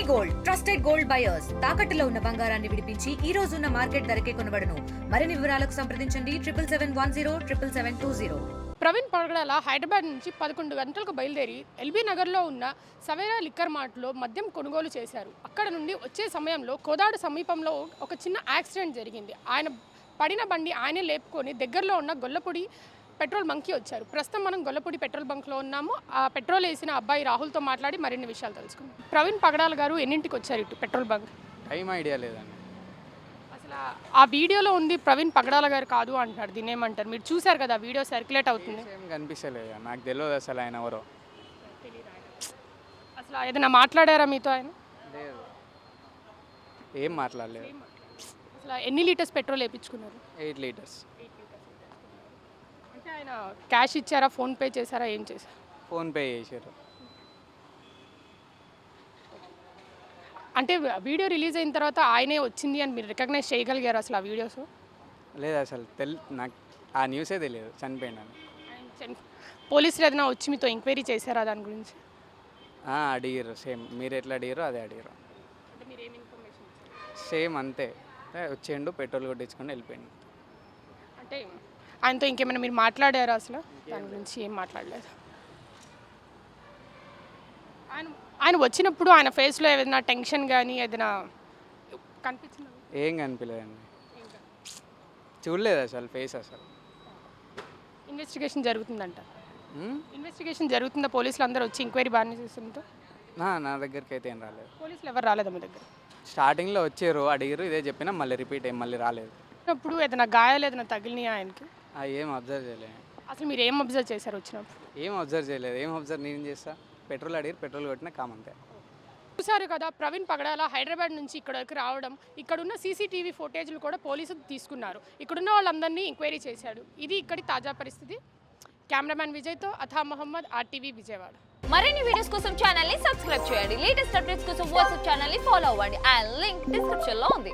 Gold trusted gold buyers తాకట్టులో ఉన్న బంగారాన్ని విడిపించి ఈ రోజు ఉన్న మార్కెట్ ధరకే కొనబడును. మరిన్ని వివరాలకు సంప్రదించండి 77107720. ప్రవీణ్ పగడాల హైదరాబాద్ నుంచి 11 గంటలకు బయలుదేరి ఎల్బీ నగర్లో ఉన్న సవేరా లిక్కర్ మార్ట్లో మద్యం కొనుగోలు చేశారు. అక్కడ నుండి వచ్చే సమయంలో కోదాడు సమీపంలో ఒక చిన్న యాక్సిడెంట్ జరిగింది. ఆయన పడిన బండి ఆయనే లేపుకొని దగ్గరలో ఉన్న గొల్లపూడి పెట్రోల్ బంక్కి వచ్చారు. ప్రస్తుతం మనం గొల్లపూడి పెట్రోల్ బంక్లో ఉన్నాము. ఆ పెట్రోల్ వేసిన అబ్బాయి రాహుల్తో మాట్లాడి మరిన్ని విషయాలు తెలుసుకుందాం. ప్రవీణ్ పగడాల గారు ఎన్నింటికి వచ్చారు ఇటు పెట్రోల్ బంక్? టైం ఐడియా లేదండి. అసలు ఆ వీడియోలో ఉంది ప్రవీణ్ పగడాల గారు కాదు అంటారు. దీన్ని ఏమంటారు? మీరు చూసారు కదా వీడియో సర్క్యులేట్ అవుతుంది. ఏం కనిపించలేదు, నాకు తెలియదు అసలు ఆయన ఎవరో. అసలు ఏదైనా మాట్లాడారా మీతో ఆయన? లేదు, ఏం మాట్లాడలేదు. అసలు ఎన్ని లీటర్స్ పెట్రోల్ వేయించుకున్నారు? 8 లీటర్స్. అంటే ఆయన క్యాష్ ఇచ్చారా, ఫోన్పే చేశారా, ఏం చేశారు? ఫోన్పే చేశారు. అంటే వీడియో రిలీజ్ అయిన తర్వాత ఆయనే వచ్చింది అని మీరు రికగ్నైజ్ చేయగలిగారు అసలు ఆ వీడియోస్? లేదు అసలు నాకు ఆ న్యూసే తెలియదు చనిపోయిందని. పోలీసులు ఏదైనా వచ్చి మీతో ఎంక్వైరీ చేశారా దాని గురించి? అడిగారు, సేమ్ మీరు ఎట్లా అడిగారో అదే అడిగారు. అంటే మీరు ఏం ఇన్ఫర్మేషన్? సేమ్ అంతే, వచ్చేయండు పెట్రోల్ కొట్టించుకొని వెళ్ళిపోయింది. అంటే ఆయనతో ఇంకేమైనా మీరు మాట్లాడారా అసలు? దాని గురించి ఏం మాట్లాడలేదు. ఆయన వచ్చినప్పుడు ఆయన ఫేస్లో ఏదైనా టెన్షన్ కానీ ఏదైనా కనిపించిందా? ఏం కనిపించలేదండి, చూడలేదు అసలు ఫేస్. అసలు ఇన్వెస్టిగేషన్ జరుగుతుందంట. ఇన్వెస్టిగేషన్ జరుగుతుందా? పోలీసులు అందరూ వచ్చి ఎంక్వైరీ బాగానే చేస్తుంటే? నా దగ్గరికి అయితే ఏం రాలేదు. పోలీసులు ఎవరు రాలేదా మీ దగ్గర? స్టార్టింగ్లో వచ్చారు, అడిగారు, ఇదే చెప్పినా మళ్ళీ రిపీట్ అయ్యి మళ్ళీ రాలేదు. వచ్చినప్పుడు ఏదైనా గాయాలు ఏదైనా తగిలినాయా ఆయనకి? ఏం అబ్జర్వ్ చేయలేదు. అసలు మీరు ఏం అబ్జర్వ్ చేశారు వచ్చినప్పుడు? ఏం అబ్జర్వ్ చేయలేదు. ఏం అబ్జర్వ్ నేను చేస్తా? పెట్రోల్ అడిగారు, పెట్రోల్ కొట్టినా కామంతే. చూసారు కదా, ప్రవీణ్ పగడాల హైదరాబాద్ నుంచి ఇక్కడికి రావడం, ఇక్కడున్న సీసీటీవీ ఫుటేజ్లు కూడా పోలీసులు తీసుకున్నారు. ఇక్కడున్న వాళ్ళందరినీ ఎంక్వైరీ చేశాడు. ఇది ఇక్కడి తాజా పరిస్థితి. కెమెరామ్యాన్ విజయ్తో అథా మహమ్మద్, RTV విజయవాడ. మరిన్ని వీడియోస్ కోసం ఛానల్ ని సబ్స్క్రైబ్ చేయండి. లేటెస్ట్ అప్డేట్స్ కోసం వాట్సాప్ ఛానల్ ని ఫాలో అవ్వండి. ఆ లింక్ డిస్క్రిప్షన్ లో ఉంది.